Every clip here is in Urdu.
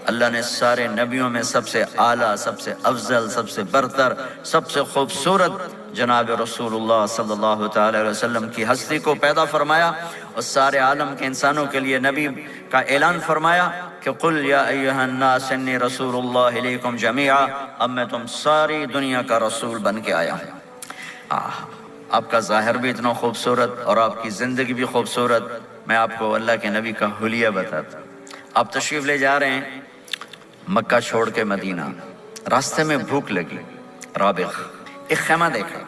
اللہ نے سارے نبیوں میں سب سے اعلیٰ، سب سے افضل، سب سے برتر، سب سے خوبصورت جناب رسول اللہ صلی اللہ تعالی علیہ وسلم کی ہستی کو پیدا فرمایا، اور سارے عالم کے انسانوں کے لیے نبی کا اعلان فرمایا کہ قل یا ایھا الناس انی رسول اللہ الیکم جمیعا، اب میں تم ساری دنیا کا رسول بن کے آیا ہوں۔ آپ کا ظاہر بھی اتنا خوبصورت اور آپ کی زندگی بھی خوبصورت۔ میں آپ کو اللہ کے نبی کا حلیہ بتاتا ہوں۔ آپ تشریف لے جا رہے ہیں مکہ چھوڑ کے مدینہ، راستے میں بھوک لگی، رابغ ایک خیمہ دیکھا،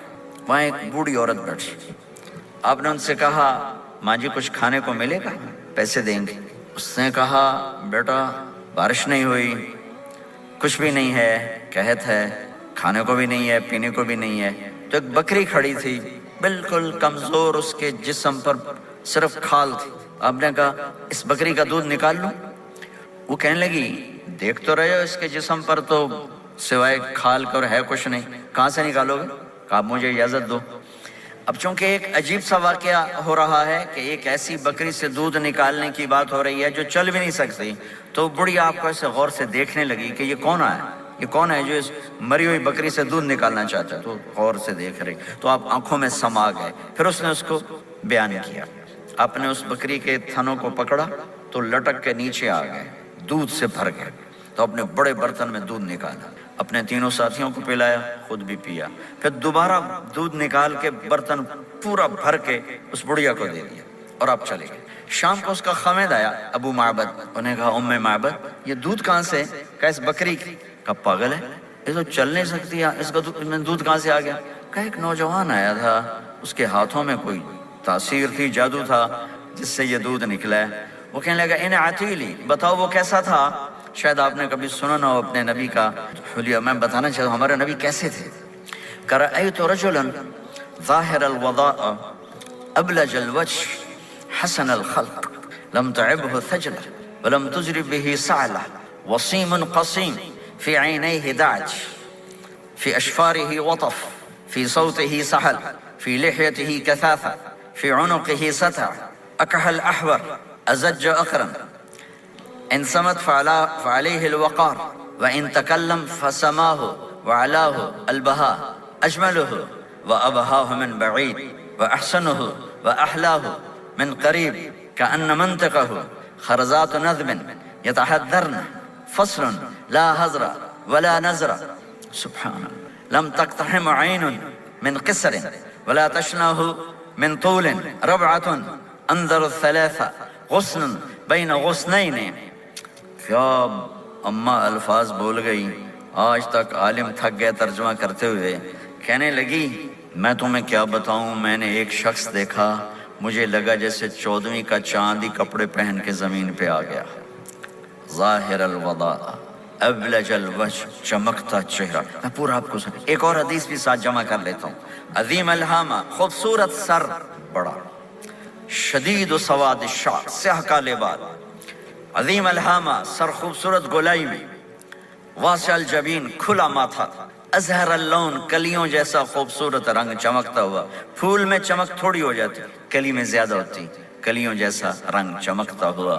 وہاں ایک بوڑھی عورت بیٹھی۔ آپ نے ان سے کہا ماں جی کچھ کھانے کو ملے گا، پیسے دیں گے؟ اس نے کہا بیٹا بارش نہیں ہوئی، کچھ بھی نہیں ہے، قحط ہے، کھانے کو بھی نہیں ہے، پینے کو بھی نہیں ہے۔ تو ایک بکری کھڑی تھی، بالکل کمزور، اس کے جسم پر صرف کھال تھی۔ آپ نے کہا اس بکری کا دودھ نکال لوں؟ وہ کہنے لگی دیکھ تو رہے ہو اس کے جسم پر تو سوائے کھال کر ہے کچھ نہیں، کہاں سے نکالو گے؟ کہا مجھے اجازت دو۔ اب چونکہ ایک عجیب سا واقعہ ہو رہا ہے کہ ایک ایسی بکری سے دودھ نکالنے کی بات ہو رہی ہے جو چل بھی نہیں سکتی، تو بڑی آپ کو ایسے غور سے دیکھنے لگی کہ یہ کون ہے، یہ کون ہے جو اس مری ہوئی بکری سے دودھ نکالنا چاہتا ہے؟ تو غور سے دیکھ رہی، تو آپ آنکھوں میں سما گئے۔ پھر اس نے اس کو بیان کیا، آپ نے اس بکری کے تھنوں کو پکڑا تو لٹک کے نیچے آ گئے، دودھ سے بھر گئے۔ تو اپنے بڑے برتن میں دودھ نکالا، اپنے تینوں ساتھیوں کو پلایا، خود بھی پیا، پھر دوبارہ دودھ نکال کے برتن پورا بھر کے اس بڑھیا کو دے دیا، اور آپ چلے گئے۔ شام کو اس کا خامد آیا، ابو معبد، انہیں کہا ام معبد یہ دودھ کہاں سے؟ کہا اس بکری کی۔ کہا پاگل ہے، یہ تو چل نہیں سکتی، اس کا دودھ کہاں سے آ گیا؟ کہا ایک نوجوان آیا تھا، اس کے ہاتھوں میں کوئی تاثیر تھی، جادو تھا، جس سے یہ دودھ نکلا ہے۔ وہ کہنے لگا ان عتیلی، بتاؤ وہ کیسا تھا؟ شاید آپ نے کبھی سنا نہ ہو اپنے نبی کا حلیہ، میں بتانا چاہتا ہوں ہمارے نبی کیسے تھے۔ رأیت رجلا ظاہر الوضاء ابلج الوجه حسن الخلق لم تعبه ثجلة ولم تجرب به صعلة وصيم قصيم في عينيه دعج في أشفاره وطف في صوته سحل في لحيته كثافة في عنقه ستع أكحل أحور أزج أقرن إن صمت فعليه الوقار وإن تكلم فسماه وعلاه البهاء أجمله وأبهاه من بعيد وأحسنه وأحلاه من قريب كأن منطقه خرزات نذب يتحذرن فصل لا هزر ولا نزر سبحان الله لم تقتحم عين من قصر ولا تشنه من طول ربعة أنذر الثلاثة غصن بين غصنين۔ کیا اماں الفاظ بول گئی، آج تک عالم تھک گئے ترجمہ کرتے ہوئے، کہنے لگی میں تمہیں کیا بتاؤں، میں نے ایک شخص دیکھا، مجھے لگا جیسے 14ویں کا چاند ہی کپڑے پہن کے زمین پہ آ گیا، ظاہر الوضاء ابلج الوجه، چمکتا چہرہ۔ میں پورا آپ کو ایک اور حدیث بھی ساتھ جمع کر لیتا ہوں۔ عظیم الہامہ، خوبصورت سر بڑا، شدید سواد الشعر، سیاہ کالے بال، عظیم الہامہ سر خوبصورت گولائی میں، واسع الجبین کھلا ماتھا، ازہر اللون کلیوں جیسا خوبصورت رنگ چمکتا ہوا، پھول میں چمک تھوڑی ہو جاتی، کلی میں زیادہ ہوتی، کلیوں جیسا رنگ چمکتا ہوا،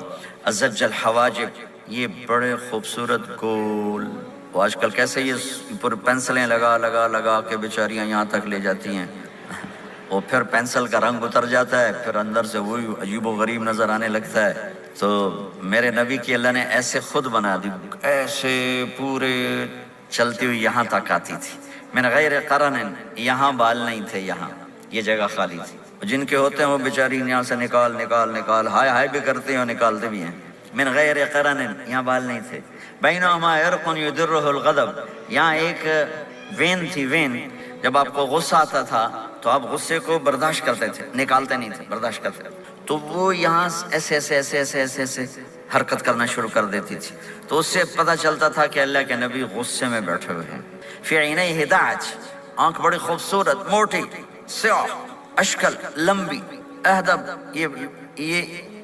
ازج الحواجب، یہ بڑے خوبصورت گول، وہ آج کل کیسے یہ پر پینسلیں لگا لگا لگا کے بیچاریاں یہاں تک لے جاتی ہیں، اور پھر پینسل کا رنگ اتر جاتا ہے، پھر اندر سے وہی عجیب و غریب نظر آنے لگتا ہے۔ تو میرے نبی کی اللہ نے ایسے خود بنا دی، ایسے پورے چلتی ہوئی یہاں تک آتی تھی، من غیر قرن، یہاں بال نہیں تھے، یہاں یہ جگہ خالی تھی، جن کے ہوتے ہیں وہ بیچاری یہاں سے نکال نکال نکال ہائے ہائے بھی کرتے ہیں اور نکالتے بھی ہیں، من غیر قرن، یہاں بال نہیں تھے، بینہما عرق یدرہ الغضب، یہاں ایک وین تھی، وین، جب آپ کو غصہ آتا تھا تو آپ غصے کو برداشت کرتے تھے، نکالتے نہیں تھے، برداشت کرتے تھے، تو وہ یہاں ایسے ایسے ایسے ایسے ایسے ایسے حرکت کرنا شروع کر دیتی تھی، تو اس سے پتہ چلتا تھا کہ اللہ کے نبی غصے میں بیٹھے ہوئے ہیں۔ فی عینیہ دعج، آنکھ بڑی خوبصورت، موٹی، سیاہ، اشکل، لمبی، اہدب،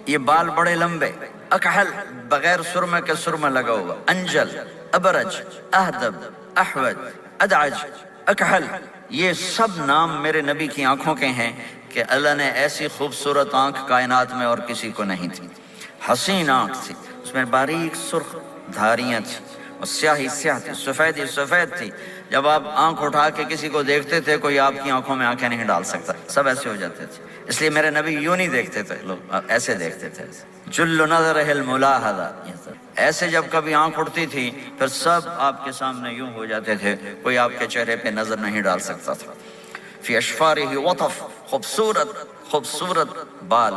یہ بال بڑے لمبے، اکحل، بغیر سرمے کے سرمہ لگا ہوا، انجل، ابرج، اہدب، احوج، ادعج، اکحل، یہ سب نام میرے نبی کی آنکھوں کے ہیں کہ اللہ نے ایسی خوبصورت آنکھ کائنات میں اور کسی کو نہیں تھی، حسین آنکھ تھی، اس میں باریک سرخ دھاریاں تھیں اور سیاہی سیاہ تھی، سفید ہی سفید تھی. جب آپ آنکھ اٹھا کے کسی کو دیکھتے تھے کوئی آپ کی آنکھوں میں آنکھیں نہیں ڈال سکتا، سب ایسے ہو جاتے تھے. اس لیے میرے نبی یوں نہیں دیکھتے تھے، لوگ ایسے دیکھتے تھے. جل نظرہ الملاحظہ، ایسے جب کبھی آنکھ اٹھتی تھی پھر سب آپ کے سامنے یوں ہو جاتے تھے، کوئی آپ کے چہرے پہ نظر نہیں ڈال سکتا تھا. فی اشفارہ وطف، خوبصورت خوبصورت بال.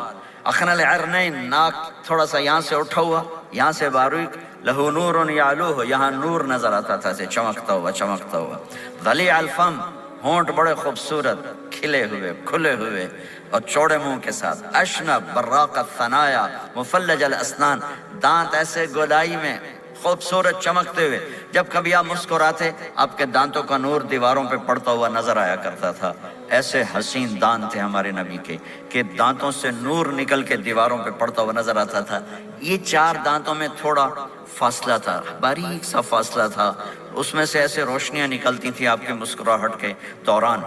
اخن العرنین، ناک تھوڑا سا یہاں سے اٹھا ہوا، یہاں سے باریک. لہو نور یعلوہ، یہاں نور نظر آتا تھا سے چمکتا ہوا چمکتا ہوا. ضلیع الفم، ہونٹ بڑے خوبصورت کھلے ہوئے کھلے ہوئے اور چوڑے منہ کے ساتھ. اشنب براق الثنایا مفلج الاسنان، دانت ایسے گولائی میں خوبصورت چمکتے ہوئے. جب کبھی آپ مسکراتے آپ کے دانتوں کا نور دیواروں پہ پڑتا ہوا نظر آیا کرتا تھا. ایسے حسین دانت تھے ہمارے نبی کے کہ دانتوں سے نور نکل کے دیواروں پہ پڑتا ہوا نظر آتا تھا. یہ 4 دانتوں میں تھوڑا فاصلہ تھا، باریک سا فاصلہ تھا، اس میں سے ایسے روشنیاں نکلتی تھیں آپ کی مسکراہٹ کے دوران.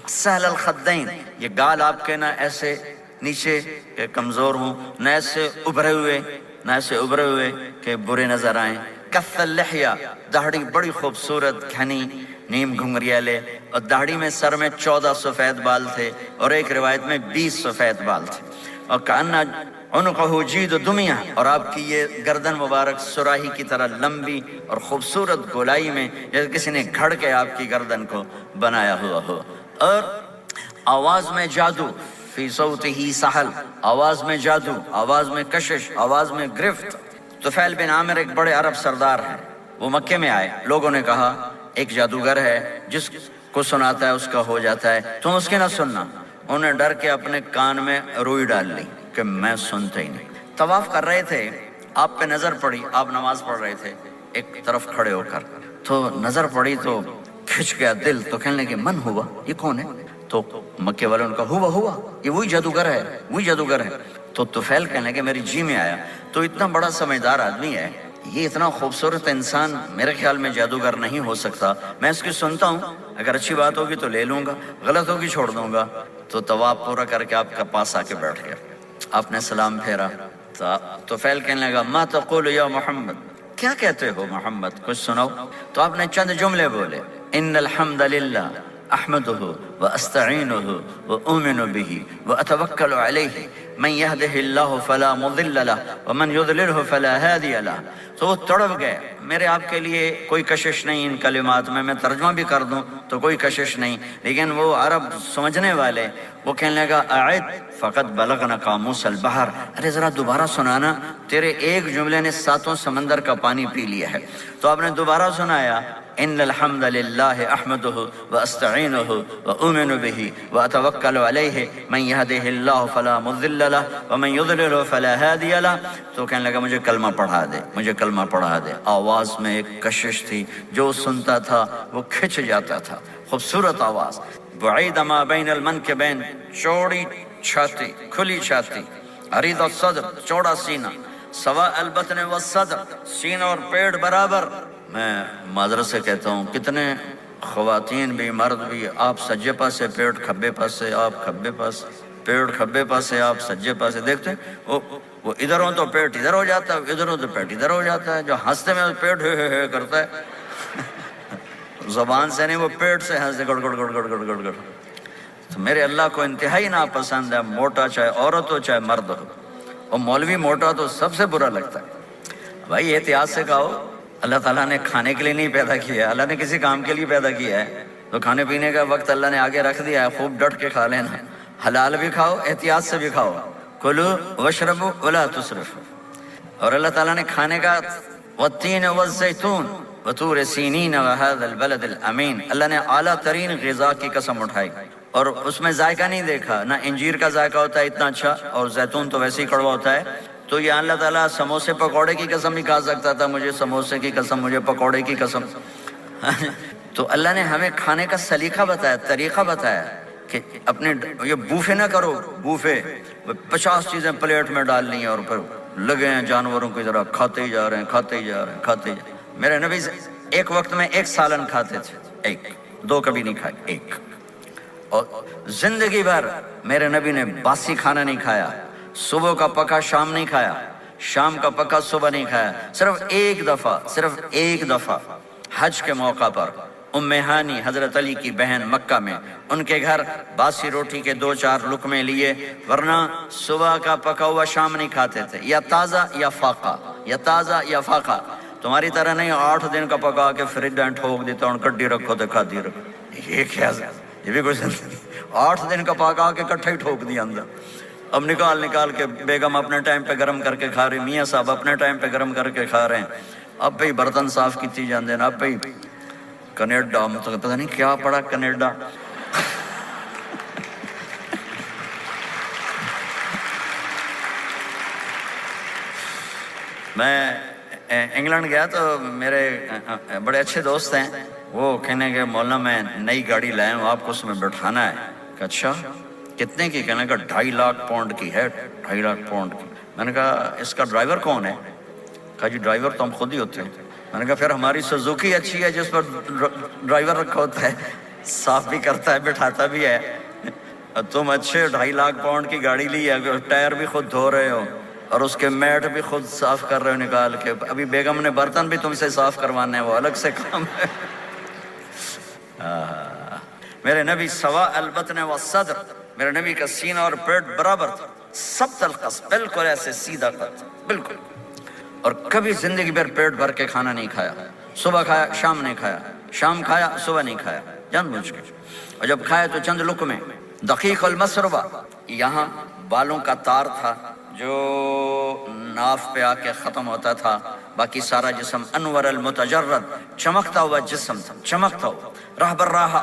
سہل الخدین، یہ گال آپ کے نہ ایسے نیچے کہ کمزور ہوں، نہ ایسے ابھرے ہوئے کہ برے نظر آئیں. کف اللحیہ، داڑھی بڑی خوبصورت گھنی نیم گھنگریالے، اور داڑھی میں سر میں 14 سفید بال تھے اور ایک روایت میں 20 سفید بال تھے. اور کأن عنقہ جید دمیہ، اور آپ کی یہ گردن مبارک سراہی کی طرح لمبی اور خوبصورت گولائی میں، جیسے کسی نے گھڑ کے آپ کی گردن کو بنایا ہوا ہو. اور آواز میں جادو، فی صوتہ سحل، آواز میں جادو، آواز میں کشش، آواز میں گرفت. طفیل بن عامر ایک بڑے عرب سردار ہیں، وہ مکے میں آئے. لوگوں نے کہا ایک جادوگر ہے جس کو سناتا ہے اس کا ہو جاتا ہے، تم اس کے نہ سننا. انہوں نے ڈر کے اپنے کان میں روئی ڈال لی کہ میں سنتا ہی نہیں. طواف کر رہے تھے، آپ پہ نظر پڑی، آپ نماز پڑھ رہے تھے ایک طرف کھڑے ہو کر، تو نظر پڑی تو کھچ گیا دل. تو کہنے لگے من ہوا، یہ کون ہے؟ تو مکے والوں نے کہا ہوا یہ وہی جادوگر ہے. تو طفیل کہنے لگے میری جی میں آیا، تو اتنا بڑا سمجھدار آدمی ہے، یہ اتنا خوبصورت انسان میرے خیال میں جادوگر نہیں ہو سکتا. میں اس کی سنتا ہوں، اگر اچھی بات ہوگی تو لے لوں گا، غلط ہوگی چھوڑ دوں گا. تو طواف پورا کر کے آپ کے پاس آ کے بیٹھ گیا. آپ نے سلام پھیرا. تو طفیل کہنے لگا ما تقول یا محمد، کیا کہتے ہو محمد، کچھ سناؤ. تو آپ نے چند جملے بولے، ان الحمد للہ احمدہ واستعینہ واؤمن بہ واتوکل علیہ من یہدہ اللہ فلا مضل لہ ومن یضللہ فلا ہادی لہ. تو وہ تڑپ گئے. میرے آپ کے لیے کوئی کشش نہیں ان کلمات میں ترجمہ بھی کر دوں تو کوئی کشش نہیں، لیکن وہ عرب سمجھنے والے وہ کہنے لگا اعد فقط بلغنا قاموس البحر، ارے ذرا دوبارہ سنانا، تیرے ایک جملے نے 7 سمندر کا پانی پی لیا ہے. تو آپ نے دوبارہ سنایا ان الحمد للہ احمدہ واستعینہ واؤمن بہ واتوکل علیہ من یہدہ اللہ فلا مضل لہ ومن یضلل فلا ہادی لہ. تو کہنے لگا مجھے کلمہ پڑھا دے. آواز میں ایک کشش تھی، جو سنتا تھا وہ کھچ جاتا تھا. خوبصورت آواز. بعید ما بین المنکبین، چوڑی چھاتی کھلی چھاتی. عریض الصدر، چوڑا سینہ. سواء البطن والصدر، سینہ اور پیٹ برابر. میں معذرت سے کہتا ہوں کتنے خواتین بھی مرد بھی، آپ سجے پاسے پیٹ کھبے پاسے، آپ کھبے پاس پیٹ کھبے پاسے، آپ سجے پاسے. دیکھتے ہیں وہ ادھر ہوں تو پیٹ ادھر ہو جاتا ہے، ادھر ہوں تو پیٹ ادھر ہو جاتا ہے. جو ہنستے میں پیٹ ہے کرتا ہے زبان سے نہیں، وہ پیٹ سے ہنستے گڑ گڑ گڑ گڑ گڑ گڑ گڑ. تو میرے اللہ کو انتہائی ناپسند ہے موٹا، چاہے عورت ہو چاہے مرد ہو. اور مولوی موٹا تو سب سے برا لگتا ہے. بھائی احتیاط سے کھاؤ، اللہ تعالیٰ نے کھانے کے لیے نہیں پیدا کیا ہے، اللہ نے کسی کام کے لیے پیدا کیا ہے. تو کھانے پینے کا وقت اللہ نے آگے رکھ دیا ہے، خوب ڈٹ کے کھا لینا. حلال بھی کھاؤ، احتیاط سے بھی کھاؤ. کلوا واشربوا ولا تسرفوا. اور اللہ تعالیٰ نے کھانے کا والتین والزیتون وطور سینین وهذا البلد الامین، اللہ نے اعلیٰ ترین غذا کی قسم اٹھائی اور اس میں ذائقہ نہیں دیکھا. نہ انجیر کا ذائقہ ہوتا ہے اتنا اچھا، اور زیتون تو ویسے ہی کڑوا ہوتا ہے. تو یہ اللہ تعالیٰ سموسے پکوڑے کی قسم بھی کھا سکتا تھا، مجھے سموسے کی قسم، مجھے پکوڑے کی قسم. تو اللہ نے ہمیں کھانے کا سلیقہ بتایا، طریقہ بتایا کہ اپنے یہ بوفے نہ کرو. بوفے 50 چیزیں پلیٹ میں ڈالنی ہیں اور پھر لگے ہیں جانوروں کی طرح کھاتے ہی جا رہے ہیں. میرے نبی ایک وقت میں 1 سالن کھاتے تھے، 1 2 کبھی نہیں کھائے، 1. اور زندگی بھر میرے نبی نے باسی کھانا نہیں کھایا، صبح کا پکا شام نہیں کھایا. شام کا پکا صبح نہیں کھایا، صرف ایک دفعہ حج کے موقع پر ام ہانی حضرت علی کی بہن مکہ میں، ان کے گھر باسی روٹی کے 2-4 لقمے لیے، ورنہ صبح کا پکا ہوا شام نہیں کھاتے تھے، یا تازہ یا فاقہ، تمہاری طرح نہیں 8 دن کا پکا کے فریج میں ٹھوک دیتا ہوں، کڈی رکھو تو کھاتی رکھو، یہ کیا، یہ بھی کچھ نہیں، 8 دن کا پکا کے کٹھا ہی ٹھوک دیا اندر۔ اب نکال کے بیگم اپنے ٹائم پہ گرم کر کے کھا رہی، میاں صاحب اپنے ٹائم پہ گرم کر کے کھا رہے ہیں، اب پہ برتن صاف کیتی جاندے ہیں، اب پہ کینیڈا، مطلب پتہ نہیں کیا پڑا کینیڈا۔ میں انگلینڈ گیا تو میرے بڑے اچھے دوست ہیں، وہ کہنے کہ مولانا میں نئی گاڑی لائے ہوں، آپ کو اس میں بٹھانا ہے۔ کہ اچھا کتنے کی؟ کہنے کا 2.5 لاکھ پاؤنڈ کی ہے، 2.5 لاکھ پاؤنڈ کی۔ میں نے کہا اس کا ڈرائیور کون ہے؟ کہا جی ڈرائیور تو ہم خود ہی ہوتے ہیں۔ میں نے کہا پھر ہماری سوزوکی اچھی ہے جس پر ڈرائیور رکھا ہوتا ہے، صاف بھی کرتا ہے بٹھاتا بھی ہے، تم اچھے 2.5 لاکھ پاؤنڈ کی گاڑی لی ہے، ٹائر بھی خود دھو رہے ہو اور اس کے میٹ بھی خود صاف کر رہے ہو نکال کے، ابھی بیگم نے برتن بھی تم سے صاف کروانے ہیں، وہ الگ سے کام ہے۔ میرے نبی سوا البطن والصدر، میرے نبی کا سینہ اور پیٹ برابر تھا، سبت القص، بالکل ایسے سیدھا قد، بالکل، اور کبھی زندگی بھر پیٹ بھر کے کھانا نہیں کھایا، صبح کھایا شام نہیں کھایا، شام کھایا صبح نہیں کھایا، جان بوجھ کے، اور جب کھایا تو چند لقمے۔ دقیق المسربہ، یہاں بالوں کا تار تھا جو ناف پہ آ کے ختم ہوتا تھا، باقی سارا جسم انور المتجرد، چمکتا ہوا جسم تھا، چمکتا ہوا، راہ بر راہ،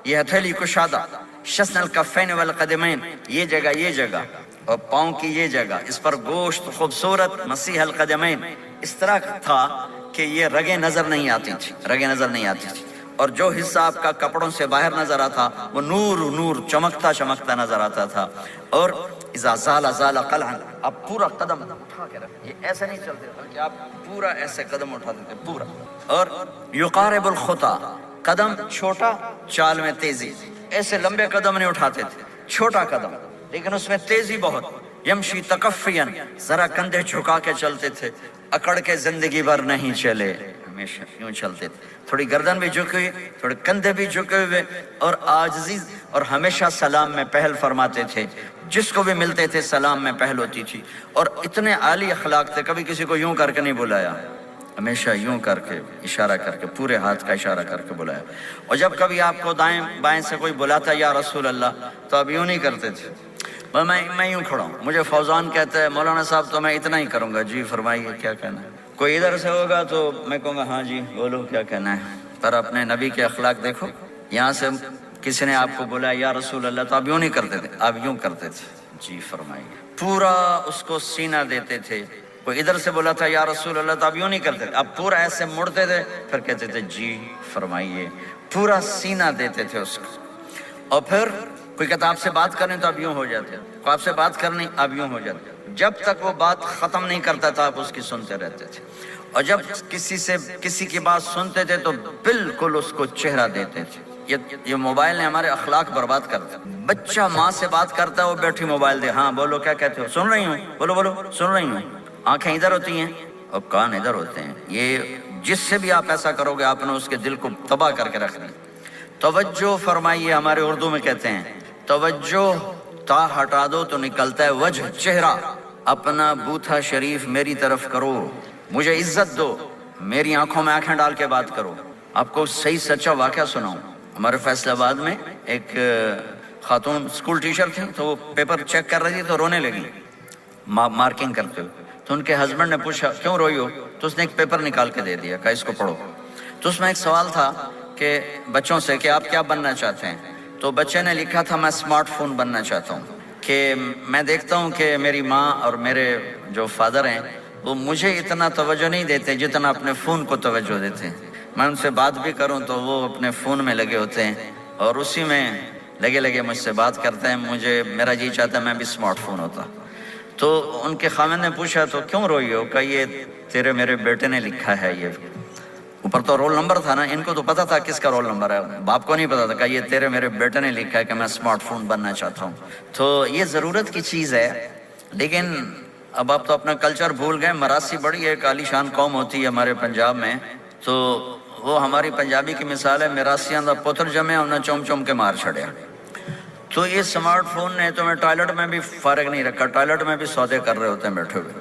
یہ ہتھیلی کشادہ، شسن الکفین والقدمین، یہ جگہ اور پاؤں کی یہ جگہ، اس پر گوشت خوبصورت، مسیح القدمین، اس طرح تھا کہ یہ رگیں نظر نہیں آتی تھی، اور جو حصہ آپ کا کپڑوں سے باہر نظر آتا وہ نور چمکتا نظر آتا تھا، اور اذا زال قلعا، آپ پورا قدم اٹھا کے رکھیں، یہ ایسے نہیں چلتے بلکہ آپ پورا ایسے قدم اٹھاتے تھے پورا، اور یقارب الخطا، قدم چھوٹا چال میں تیزی، ایسے لمبے قدم نہیں اٹھاتے تھے، چھوٹا قدم لیکن اس میں تیزی بہت، یمشی تکفین، ذرا کندھے جھکا کے چلتے تھے، اکڑ کے زندگی بھر نہیں چلے، ہمیشہ یوں چلتے تھے، تھوڑی گردن بھی جھکی ہوئی، تھوڑے کندھے بھی جھکے ہوئے، اور عاجزی، اور ہمیشہ سلام میں پہل فرماتے تھے، جس کو بھی ملتے تھے سلام میں پہل ہوتی تھی، اور اتنے عالی اخلاق تھے، کبھی کسی کو یوں کر کے نہیں بلایا، ہمیشہ یوں کر کے اشارہ کر کے، پورے ہاتھ کا اشارہ کر کے بلایا، اور جب کبھی آپ کو دائیں بائیں سے کوئی بلاتا یا رسول اللہ تو آپ یوں نہیں کرتے تھے، میں یوں کھڑا ہوں، مجھے فوزان کہتا ہے مولانا صاحب تو میں اتنا ہی کروں گا، جی فرمائیے کیا کہنا ہے، کوئی ادھر سے ہوگا تو میں کہوں گا ہاں جی بولو کیا کہنا ہے، پر اپنے نبی کے اخلاق دیکھو، یہاں سے کسی نے آپ کو بولا یا رسول اللہ تو آپ یوں نہیں کرتے تھے، آپ یوں کرتے تھے، جی فرمائیے، پورا اس کو سینہ دیتے تھے، کوئی ادھر سے بولا تھا یا رسول اللہ تو آپ یوں نہیں کرتے تھے، آپ پورا ایسے مڑتے تھے، پھر کہتے تھے جی فرمائیے، پورا سینہ دیتے تھے اس کو، اور پھر کوئی کہتا آپ سے بات کریں تو آپ یوں ہو جاتے، کوئی آپ سے بات کرنی آپ یوں ہو جاتے، جب تک وہ بات ختم نہیں کرتا تھا آپ اس کی سنتے رہتے تھے، اور جب کسی کی بات سنتے تھے تو بالکل اس کو چہرہ دیتے تھے۔ یہ موبائل نے ہمارے اخلاق برباد کر دیا، بچہ ماں سے بات کرتا ہے وہ بیٹھی موبائل دے، ہاں بولو کیا کہتے ہو، سن رہی ہوں، بولو سن رہی ہوں، آنکھیں ادھر ہوتی ہیں اور کان ادھر ہوتے ہیں، یہ جس سے بھی آپ ایسا کرو گے آپ نے اس کے دل کو تباہ کر کے رکھ دیا۔ توجہ فرمائیے، ہمارے اردو میں کہتے ہیں توجہ، تا ہٹا دو تو نکلتا ہے وجہ، چہرہ، اپنا بوتھا شریف میری طرف کرو، مجھے عزت دو، میری آنکھوں میں آنکھیں ڈال کے بات کرو۔ آپ کو صحیح سچا واقعہ سناؤں، ہمارے فیصل آباد میں ایک خاتون اسکول ٹیچر تھی، تو وہ پیپر چیک کر رہی تھی تو رونے لگی مارکنگ کرتے ہوئے، تو ان کے ہسبینڈ نے پوچھا کیوں روئی ہو، تو اس نے ایک پیپر نکال کے دے دیا، کہا اس کو پڑھو، تو اس میں ایک سوال تھا کہ بچوں سے کہ آپ کیا بننا چاہتے ہیں، تو بچے نے لکھا تھا میں اسمارٹ فون بننا چاہتا ہوں، کہ میں دیکھتا ہوں کہ میری ماں اور میرے جو فادر ہیں وہ مجھے اتنا توجہ نہیں دیتے جتنا اپنے فون کو توجہ دیتے ہیں، میں ان سے بات بھی کروں تو وہ اپنے فون میں لگے ہوتے ہیں اور اسی میں لگے مجھ سے بات کرتے ہیں، میرا جی چاہتا ہے میں بھی اسمارٹ فون ہوتا۔ تو ان کے خاوند نے پوچھا تو کیوں روئی ہو، کہ یہ تیرے میرے بیٹے نے لکھا ہے، یہ اوپر تو رول نمبر تھا نا، ان کو تو پتا تھا کس کا رول نمبر ہے، باپ کو نہیں پتا تھا، کہ یہ تیرے میرے بیٹے نے لکھا ہے کہ میں اسمارٹ فون بننا چاہتا ہوں۔ تو یہ ضرورت کی چیز ہے، لیکن اب آپ تو اپنا کلچر بھول گئے. مراسی بڑی ایک عالی شان قوم ہوتی ہے ہمارے پنجاب میں, تو وہ ہماری پنجابی کی مثال ہے, مراسیاں دا پتر جمے انہیں چوم چوم کے مار چھڑیا. تو یہ سمارٹ فون نے تو میں ٹوائلٹ میں بھی فارغ نہیں رکھا, ٹوائلٹ میں بھی سودے کر رہے ہوتے ہیں بیٹھے ہوئے.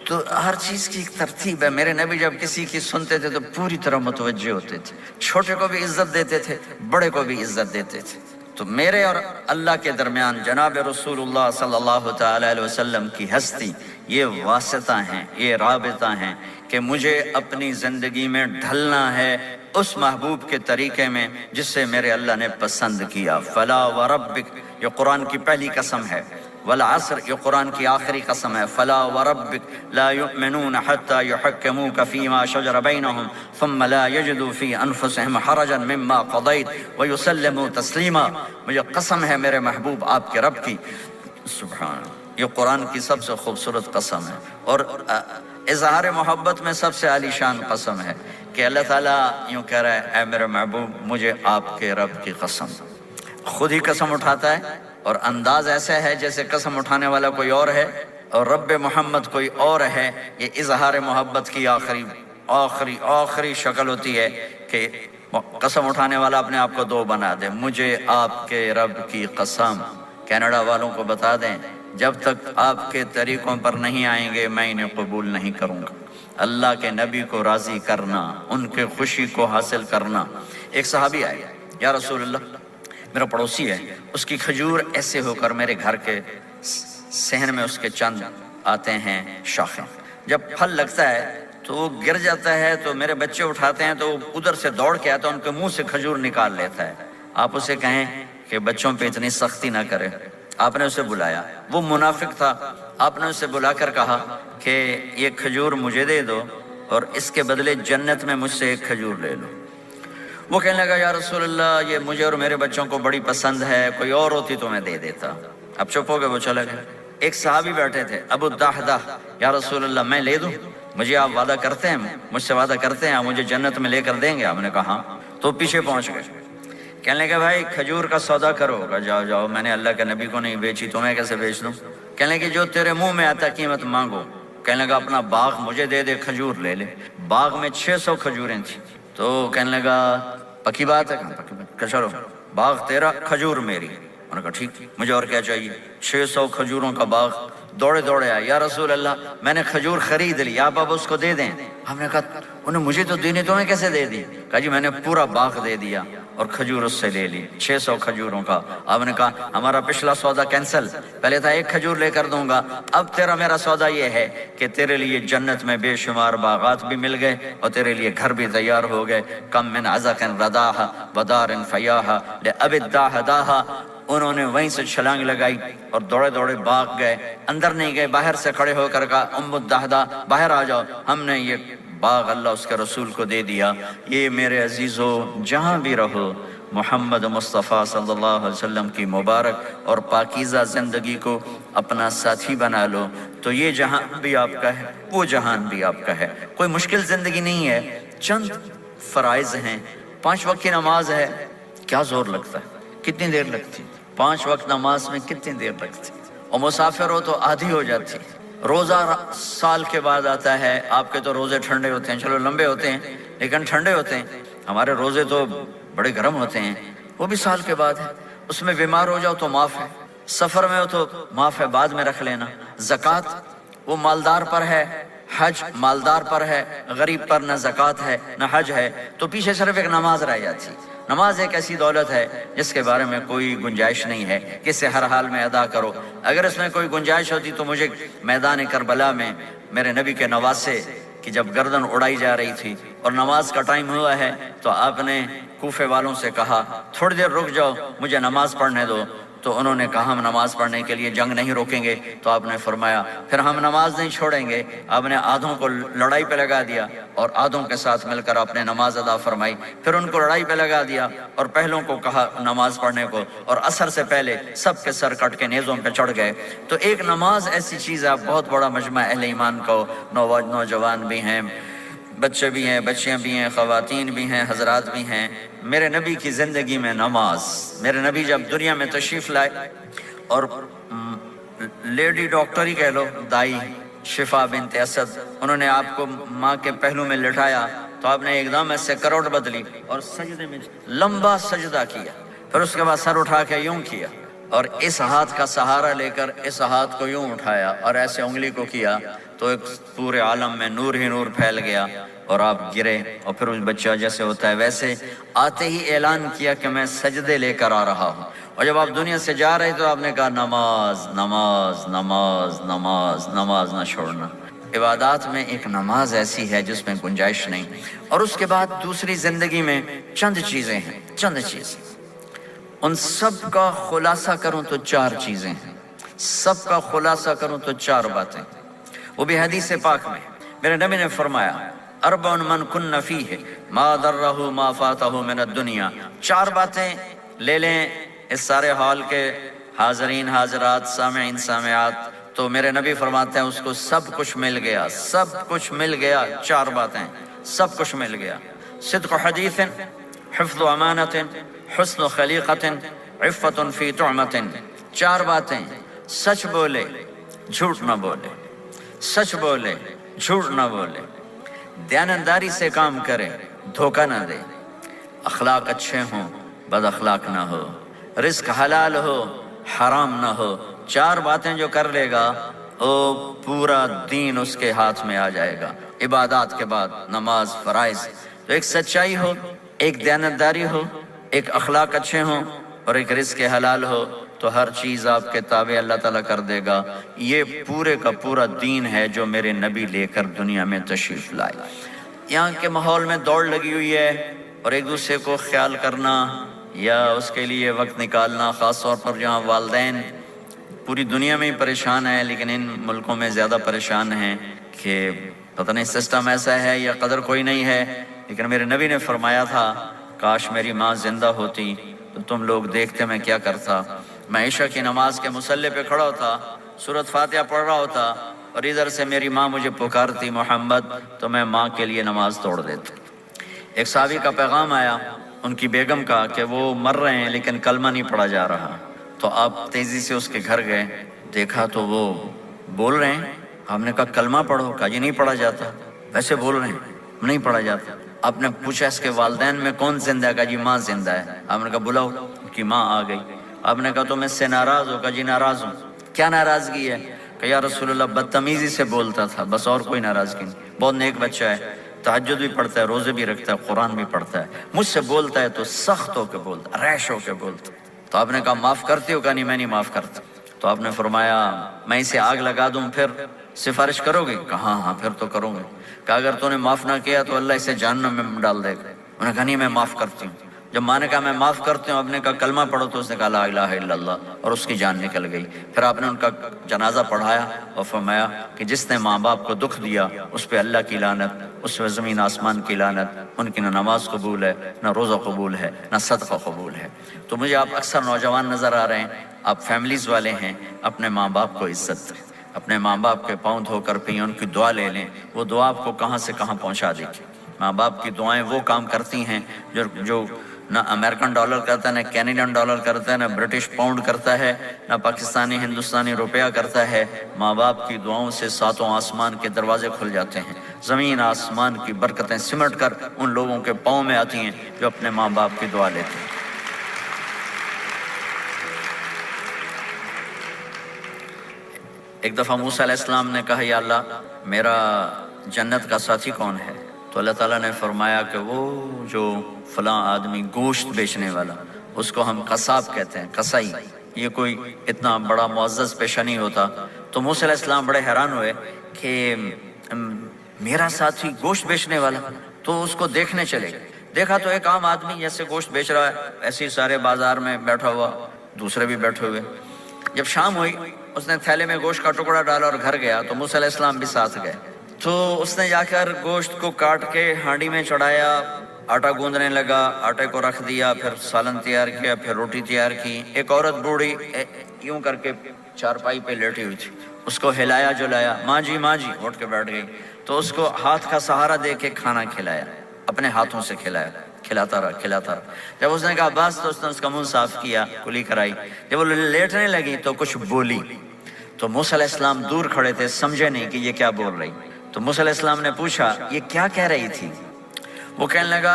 تو ہر چیز کی ایک ترتیب ہے. میرے نبی جب کسی کی سنتے تھے تو پوری طرح متوجہ ہوتے تھے, چھوٹے کو بھی عزت دیتے تھے, بڑے کو بھی عزت دیتے تھے. تو میرے اور اللہ کے درمیان جناب رسول اللہ صلی اللہ تعالی علیہ وسلم کی ہستی یہ واسطہ ہیں, یہ رابطہ ہیں کہ مجھے اپنی زندگی میں ڈھلنا ہے اس محبوب کے طریقے میں جس سے میرے اللہ نے پسند کیا. فلا وربک یہ قرآن کی پہلی قسم ہے, والعصر یہ قرآن کی آخری قسم ہے. فلا وربک لا یؤمنون حتی یحکموک فیما شجر بینہم ثم لا یجدوا فی انفسہم حرجا مما قضیت ویسلموا تسلیما. مجھے قسم ہے میرے محبوب آپ کے رب کی. سبحان, یہ قرآن کی سب سے خوبصورت قسم ہے اور اظہار محبت میں سب سے عالی شان قسم ہے کہ اللہ تعالیٰ یوں کہہ رہا ہے, اے میرے محبوب مجھے آپ کے رب کی قسم. خود ہی قسم اٹھاتا ہے اور انداز ایسا ہے جیسے قسم اٹھانے والا کوئی اور ہے اور رب محمد کوئی اور ہے. یہ اظہار محبت کی آخری شکل ہوتی ہے کہ قسم اٹھانے والا اپنے آپ کو دو بنا دے. مجھے آپ کے رب کی قسم. کینیڈا والوں کو بتا دیں جب تک آپ کے طریقوں پر نہیں آئیں گے میں انہیں قبول نہیں کروں گا. اللہ کے نبی کو راضی کرنا, ان کے خوشی کو حاصل کرنا. ایک صحابی آئے, یا رسول اللہ میرا پڑوسی ہے, اس کی کھجور ایسے ہو کر میرے گھر کے صحن میں اس کے چند آتے ہیں شاخیں, جب پھل لگتا ہے تو وہ گر جاتا ہے تو میرے بچے اٹھاتے ہیں تو وہ ادھر سے دوڑ کے آتا ہے, ان کے منہ سے کھجور نکال لیتا ہے. آپ اسے کہیں کہ بچوں پہ اتنی سختی نہ کرے. آپ نے اسے بلایا, وہ منافق تھا, آپ نے اسے بلا کر کہا کہ یہ کھجور مجھے دے دو اور اس کے بدلے جنت میں مجھ سے ایک کھجور لے لو. وہ کہنے لگا یا رسول اللہ یہ مجھے اور میرے بچوں کو بڑی پسند ہے, کوئی اور ہوتی تو میں دے دیتا. اب چپ ہو گئے, وہ چلے گئے. ایک صحابی بیٹھے تھے ابو الدحدہ, یا رسول اللہ میں لے دوں, مجھے آپ وعدہ کرتے ہیں, مجھ سے وعدہ کرتے ہیں آپ مجھے جنت میں لے کر دیں گے؟ آپ نے کہا ہاں. تو پیچھے پہنچ گئے. کہنے لگے بھائی کھجور کا سودا کرو. کہا جاؤ جاؤ, میں نے اللہ کے نبی کو نہیں بیچی, تمہیں کیسے بیچ دوں؟ کہنے لگے جو تیرے منہ میں آتا قیمت مانگو. کہنے لگا اپنا باغ مجھے دے دے, کھجور لے لے. باغ میں 600 کھجوریں تھیں. تو کہنے لگا پکی بات ہے؟ کہ چلو باغ تیرا کھجور میری. انہوں نے کہا ٹھیک, مجھے اور کیا چاہیے؟ 600 کھجوروں کا باغ. دوڑے دوڑے آئے, یا رسول اللہ میں نے کھجور خرید لی, آپ اب اس کو دے دیں. ہم نے کہا انہیں مجھے تو دینی, تمہیں کیسے دے دی؟ کہا جی میں نے پورا باغ دے دیا اور کھجور اس سے لے لی 600 کھجوروں کا. آپ نے کہا ہمارا پچھلا سودا کینسل, پہلے تھا ایک کھجور لے کر دوں گا, اب تیرا میرا سودا یہ ہے کہ تیرے لیے جنت میں بے شمار باغات بھی مل گئے اور تیرے لیے گھر بھی تیار ہو گئے. کم من عزق رداہا ودار فیاہا لأب الداہداہا. انہوں نے وہیں سے چھلانگ لگائی اور دوڑے دوڑے باغ گئے, اندر نہیں گئے, باہر سے کھڑے ہو کر کہا ام الدہدہ باہر آ جاؤ, ہم نے یہ باغ اللہ اس کے رسول کو دے دیا. یہ میرے عزیزو جہاں بھی رہو محمد مصطفیٰ صلی اللہ علیہ وسلم کی مبارک اور پاکیزہ زندگی کو اپنا ساتھی بنا لو, تو یہ جہان بھی آپ کا ہے, وہ جہان بھی آپ کا ہے. کوئی مشکل زندگی نہیں ہے, چند فرائض ہیں, 5 وقت کی نماز ہے, کیا زور لگتا ہے, کتنی دیر لگتی؟ 5 وقت نماز میں کتنی دیر لگتی؟ اور مسافر ہو تو آدھی ہو جاتی. روزہ سال کے بعد آتا ہے, آپ کے تو روزے ٹھنڈے ہوتے ہیں, چلو لمبے ہوتے ہیں لیکن ٹھنڈے ہوتے ہیں, ہمارے روزے تو بڑے گرم ہوتے ہیں, وہ بھی سال کے بعد ہے. اس میں بیمار ہو جاؤ تو معاف ہے, سفر میں ہو تو معاف ہے, بعد میں رکھ لینا. زکوٰۃ وہ مالدار پر ہے, حج مالدار پر ہے, غریب پر نہ زکوٰۃ ہے نہ حج ہے, تو پیچھے صرف ایک نماز رہ جاتی. نماز ایک ایسی دولت ہے جس کے بارے میں کوئی گنجائش نہیں ہے کہ اسے ہر حال میں ادا کرو. اگر اس میں کوئی گنجائش ہوتی تو مجھے میدان کربلا میں میرے نبی کے نواسے کی جب گردن اڑائی جا رہی تھی اور نماز کا ٹائم ہوا ہے تو آپ نے کوفے والوں سے کہا تھوڑی دیر رک جاؤ, مجھے نماز پڑھنے دو. تو انہوں نے کہا ہم نماز پڑھنے کے لیے جنگ نہیں روکیں گے. تو آپ نے فرمایا پھر ہم نماز نہیں چھوڑیں گے. آپ نے آدھوں کو لڑائی پہ لگا دیا اور آدھوں کے ساتھ مل کر آپ نے نماز ادا فرمائی. پھر ان کو لڑائی پہ لگا دیا اور پہلوں کو کہا نماز پڑھنے کو, اور عصر سے پہلے سب کے سر کٹ کے نیزوں پہ چڑھ گئے. تو ایک نماز ایسی چیز ہے, بہت بڑا مجمع اہل ایمان کو, نوجوان بھی ہیں, بچے بھی ہیں, بچیاں بھی ہیں, خواتین بھی ہیں, حضرات بھی ہیں. میرے نبی کی زندگی میں نماز, میرے نبی جب دنیا میں تشریف لائے اور لیڈی ڈاکٹر ہی کہہ لو, دائی شفا بنت اسد، انہوں نے آپ کو ماں کے پہلو میں لٹایا تو آپ نے ایک دم ایسے کروٹ بدلی اور سجدے میں لمبا سجدہ کیا، پھر اس کے بعد سر اٹھا کے یوں کیا اور اس ہاتھ کا سہارا لے کر اس ہاتھ کو یوں اٹھایا اور ایسے انگلی کو کیا تو ایک پورے عالم میں نور ہی نور پھیل گیا اور آپ گرے، اور پھر اس بچہ جیسے ہوتا ہے ویسے آتے ہی اعلان کیا کہ میں سجدے لے کر آ رہا ہوں، اور جب آپ دنیا سے جا رہے تو آپ نے کہا نماز نماز نماز نماز نماز نہ چھوڑنا۔ عبادات میں ایک نماز ایسی ہے جس میں گنجائش نہیں، اور اس کے بعد دوسری زندگی میں چند چیزیں ہیں، چند چیزیں، ان سب کا خلاصہ کروں تو 4 چیزیں ہیں، سب کا خلاصہ کروں تو 4 باتیں، وہ بھی حدیث پاک میں میرے نبی نے فرمایا اربع من کن فیہ ما ضرہ ما فاتہ من الدنیا، 4 باتیں لے لیں اس سارے ہال کے حاضرین حاضرات سامعین سامعات، تو میرے نبی فرماتے ہیں اس کو سب کچھ مل گیا، سب کچھ مل گیا، 4 باتیں سب کچھ مل گیا، صدق حدیث، حفظ امانت، حسن خلیقت، عفت فی طعمت، 4 باتیں، سچ بولے جھوٹ نہ بولے، سچ بولے جھوٹ نہ بولے، دیانتداری سے کام کرے دھوکہ نہ دے، اخلاق اچھے ہوں بد اخلاق نہ ہو، رزق حلال ہو حرام نہ ہو، 4 باتیں جو کر لے گا وہ پورا دین اس کے ہاتھ میں آ جائے گا۔ عبادات کے بعد نماز فرائض، تو ایک سچائی ہو، ایک دیانتداری ہو، ایک اخلاق اچھے ہوں اور ایک رزق حلال ہو، تو ہر چیز آپ کے تابع اللہ تعالیٰ کر دے گا۔ یہ پورے کا پورا دین ہے جو میرے نبی لے کر دنیا میں تشریف لائے۔ یہاں کے ماحول میں دوڑ لگی ہوئی ہے اور ایک دوسرے کو خیال کرنا یا اس کے لیے وقت نکالنا، خاص طور پر جہاں والدین پوری دنیا میں ہی پریشان ہیں لیکن ان ملکوں میں زیادہ پریشان ہیں کہ پتہ نہیں سسٹم ایسا ہے یا قدر کوئی نہیں ہے، لیکن میرے نبی نے فرمایا تھا کاش میری ماں زندہ ہوتی تو تم لوگ دیکھتے میں کیا کرتا، میں عشاء کی نماز کے مصلی پہ کھڑا ہوتا، سورۃ فاتحہ پڑھ رہا ہوتا اور ادھر سے میری ماں مجھے پکارتی محمد، تو میں ماں کے لیے نماز توڑ دیتا۔ ایک صحابی کا پیغام آیا ان کی بیگم کا کہ وہ مر رہے ہیں لیکن کلمہ نہیں پڑھا جا رہا، تو آپ تیزی سے اس کے گھر گئے، دیکھا تو وہ بول رہے ہیں، آپ نے کہا کلمہ پڑھو، کہا یہ نہیں پڑھا جاتا، ویسے بول رہے ہیں نہیں پڑھا جاتا۔ آپ نے پوچھا اس کے والدین میں کون زندہ ہے، کہا جی ماں زندہ ہے۔ آپ نے کہا بلاؤ، کہ ماں آ گئی۔ آپ نے کہا تم اس سے ناراض ہو، کہا جی ناراض ہوں۔ کیا ناراضگی ہے؟ کہ یا رسول اللہ بدتمیزی سے بولتا تھا، بس اور کوئی ناراضگی نہیں، بہت نیک بچہ ہے، تہجد بھی پڑھتا ہے، روزے بھی رکھتا ہے، قرآن بھی پڑھتا ہے، مجھ سے بولتا ہے تو سخت ہو کے بولتا، ریش ہو کے بولتا۔ تو آپ نے کہا معاف کرتے ہو؟ کہا نہیں میں نہیں معاف کرتا۔ تو آپ نے فرمایا میں اسے آگ لگا دوں پھر سفارش کرو گے؟ کہا ہاں پھر تو کروں گے۔ کہا اگر تو نے معاف نہ کیا تو اللہ اسے جہنم میں ڈال دے گا۔ انہوں نے کہا نہیں میں معاف کرتی ہوں۔ جب ماں نے کہا میں معاف کرتی ہوں، آپ نے کہا کلمہ پڑھو، تو اس نے کہا لا الہ الا اللہ، اور اس کی جان نکل گئی۔ پھر آپ نے ان کا جنازہ پڑھایا اور فرمایا کہ جس نے ماں باپ کو دکھ دیا اس پہ اللہ کی لعنت، اس پہ زمین آسمان کی لعنت، ان کی نہ نماز قبول ہے نہ روزہ قبول ہے نہ صدقہ قبول ہے۔ تو مجھے آپ اکثر نوجوان نظر آ رہے ہیں، آپ فیملیز والے ہیں، اپنے ماں باپ کو عزت دیں، اپنے ماں باپ کے پاؤں دھو کر پئیں، ان کی دعا لے لیں، وہ دعا آپ کو کہاں سے کہاں پہنچا دے گی۔ ماں باپ کی دعائیں وہ کام کرتی ہیں جو نہ امریکن ڈالر کرتا ہے، نہ کینیڈین ڈالر کرتا ہے، نہ برٹش پاؤنڈ کرتا ہے، نہ پاکستانی ہندوستانی روپیہ کرتا ہے۔ ماں باپ کی دعاؤں سے 7 آسمان کے دروازے کھل جاتے ہیں، زمین آسمان کی برکتیں سمٹ کر ان لوگوں کے پاؤں میں آتی ہیں جو اپنے ماں باپ کی دعا لیتے ہیں۔ ایک دفعہ موسیٰ علیہ السلام نے کہا یا اللہ میرا جنت کا ساتھی کون ہے؟ تو اللہ تعالیٰ نے فرمایا کہ وہ جو فلاں آدمی گوشت بیچنے والا، اس کو ہم قصاب کہتے ہیں، قصائی، یہ کوئی اتنا بڑا معزز پیشہ نہیں ہوتا۔ تو موسیٰ علیہ السلام بڑے حیران ہوئے کہ میرا ساتھی گوشت بیچنے والا، تو اس کو دیکھنے چلے گئے۔ دیکھا تو ایک عام آدمی جیسے گوشت بیچ رہا ہے، ایسے ہی سارے بازار میں بیٹھا ہوا، دوسرے بھی بیٹھے ہوئے۔ جب شام ہوئی اس نے تھیلے میں گوشت کا ٹکڑا ڈالا اور گھر گیا، تو موسیٰ علیہ السلام بھی ساتھ گئے۔ تو اس نے جا کر گوشت کو کاٹ کے ہانڈی میں چڑھایا، آٹا گوندنے لگا، آٹے کو رکھ دیا، پھر سالن تیار کیا، پھر روٹی تیار کی۔ ایک عورت بوڑھی یوں کر کے چارپائی پہ لیٹی ہوئی تھی، اس کو ہلایا جلایا، ماں جی اٹھ کے بیٹھ گئی۔ تو اس کو ہاتھ کا سہارا دے کے کھانا کھلایا، اپنے ہاتھوں سے کھلایا، کھلاتا رہا۔ جب اس نے کہا بس، تو اس نے اس کا منہ صاف کیا، کلی کرائی۔ جب وہ لیٹنے لگی تو کچھ بولی، تو موسیٰ علیہ السلام دور کھڑے تھے، سمجھے نہیں کہ یہ کیا بول رہی۔ تو موسیٰ علیہ السلام نے پوچھا یہ کیا کہہ رہی تھی؟ وہ کہنے لگا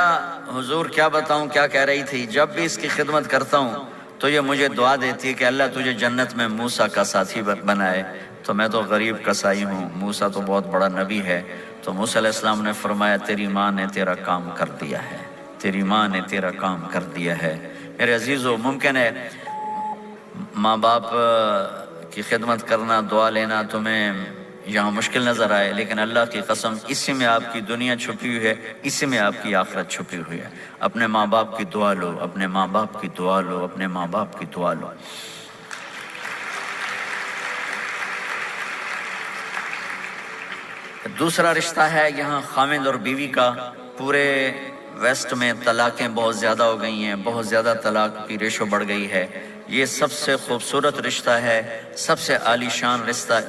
حضور کیا بتاؤں کیا کہہ رہی تھی، جب بھی اس کی خدمت کرتا ہوں تو یہ مجھے دعا دیتی ہے کہ اللہ تجھے جنت میں موسیٰ کا ساتھی بنائے، تو میں تو غریب کسائی ہوں، موسیٰ تو بہت بڑا نبی ہے۔ تو موسیٰ علیہ السلام نے فرمایا تیری ماں نے تیرا کام کر دیا ہے، تیری ماں نے تیرا کام کر دیا ہے۔ میرے عزیزو، ممکن ہے ماں باپ کی خدمت کرنا، دعا لینا تمہیں یہاں مشکل نظر آئے، لیکن اللہ کی قسم اسی میں آپ کی دنیا چھپی ہوئی ہے، اسی میں آپ کی آخرت چھپی ہوئی ہے۔ اپنے ماں باپ کی دعا لو، اپنے ماں باپ کی دعا لو، اپنے ماں باپ کی دعا لو۔ دوسرا رشتہ ہے یہاں خاوند اور بیوی کا۔ پورے ویسٹ میں طلاقیں بہت زیادہ ہو گئی ہیں، بہت زیادہ طلاق کی ریشو بڑھ گئی ہے۔ یہ سب سے خوبصورت رشتہ ہے، سب سے عالی شان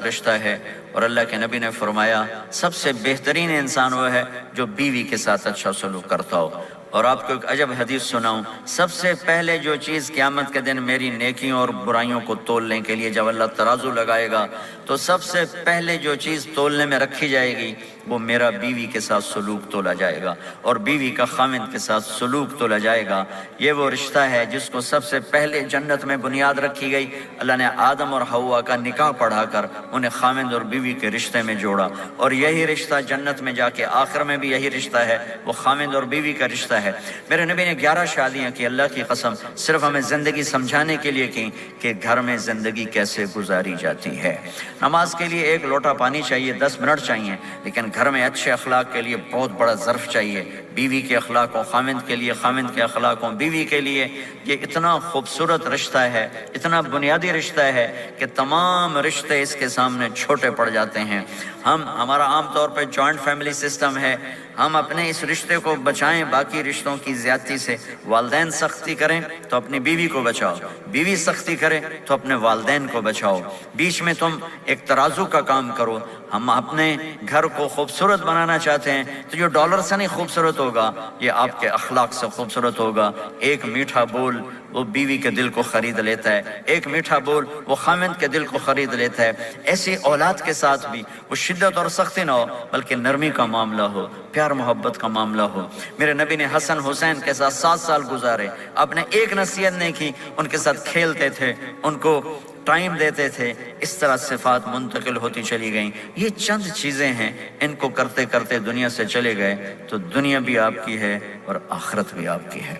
رشتہ ہے، اور اللہ کے نبی نے فرمایا سب سے بہترین انسان وہ ہے جو بیوی کے ساتھ اچھا سلوک کرتا ہو۔ اور آپ کو ایک عجب حدیث سناؤں، سب سے پہلے جو چیز قیامت کے دن میری نیکیوں اور برائیوں کو تولنے کے لیے جب اللہ ترازو لگائے گا تو سب سے پہلے جو چیز تولنے میں رکھی جائے گی وہ میرا بیوی کے ساتھ سلوک تولا جائے گا، اور بیوی کا خاوند کے ساتھ سلوک تولا جائے گا۔ یہ وہ رشتہ ہے جس کو سب سے پہلے جنت میں بنیاد رکھی گئی۔ اللہ نے آدم اور حوا کا نکاح پڑھا کر انہیں خاوند اور بیوی کے رشتے میں جوڑا، اور یہی رشتہ جنت میں جا کے آخر میں بھی یہی رشتہ ہے، وہ خاوند اور بیوی کا رشتہ ہے۔ میرے نبی نے 11 شادیاں کی، اللہ کی قسم صرف ہمیں زندگی سمجھانے کے لیے کی کہ گھر میں زندگی کیسے گزاری جاتی ہے۔ نماز کے لیے 1 لوٹا پانی چاہیے، 10 منٹ چاہیے، لیکن گھر میں اچھے اخلاق کے لیے بہت بڑا ظرف چاہیے۔ بیوی کے اخلاق ہوں خاوند کے لیے، خاوند کے اخلاق ہوں بیوی کے لیے۔ یہ اتنا خوبصورت رشتہ ہے، اتنا بنیادی رشتہ ہے کہ تمام رشتے اس کے سامنے چھوٹے پڑ جاتے ہیں۔ ہمارا عام طور پہ جوائنٹ فیملی سسٹم ہے، ہم اپنے اس رشتے کو بچائیں باقی رشتوں کی زیادتی سے۔ والدین سختی کریں تو اپنی بیوی کو بچاؤ، بیوی سختی کرے تو اپنے والدین کو بچاؤ، بیچ میں تم ایک ترازو کا کام کرو۔ ہم اپنے گھر کو خوبصورت بنانا چاہتے ہیں تو جو ڈالر سے نہیں خوبصورت ہوگا، یہ آپ کے اخلاق سے خوبصورت ہوگا۔ ایک میٹھا بول وہ بیوی کے دل کو خرید لیتا ہے، ایک میٹھا بول وہ خاوند کے دل کو خرید لیتا ہے۔ ایسی اولاد کے ساتھ بھی وہ شدت اور سختی نہ ہو بلکہ نرمی کا معاملہ ہو، پیار محبت کا معاملہ ہو۔ میرے نبی نے حسن حسین کے ساتھ 7 سال گزارے، آپ نے ایک نصیحت نہیں کی، ان کے ساتھ کھیلتے تھے، ان کو ٹائم دیتے تھے، اس طرح صفات منتقل ہوتی چلی گئیں۔ یہ چند چیزیں ہیں، ان کو کرتے کرتے دنیا سے چلے گئے تو دنیا بھی آپ کی ہے اور آخرت بھی آپ کی ہے۔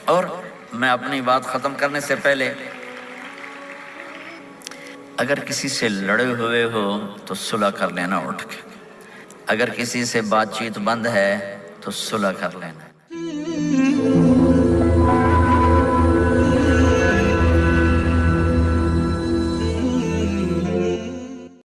اور میں اپنی بات ختم کرنے سے پہلے اگر کسی سے لڑے ہوئے ہو تو صلح کر لینا اٹھ کے، اگر کسی سے بات چیت بند ہے تو صلح کر لینا۔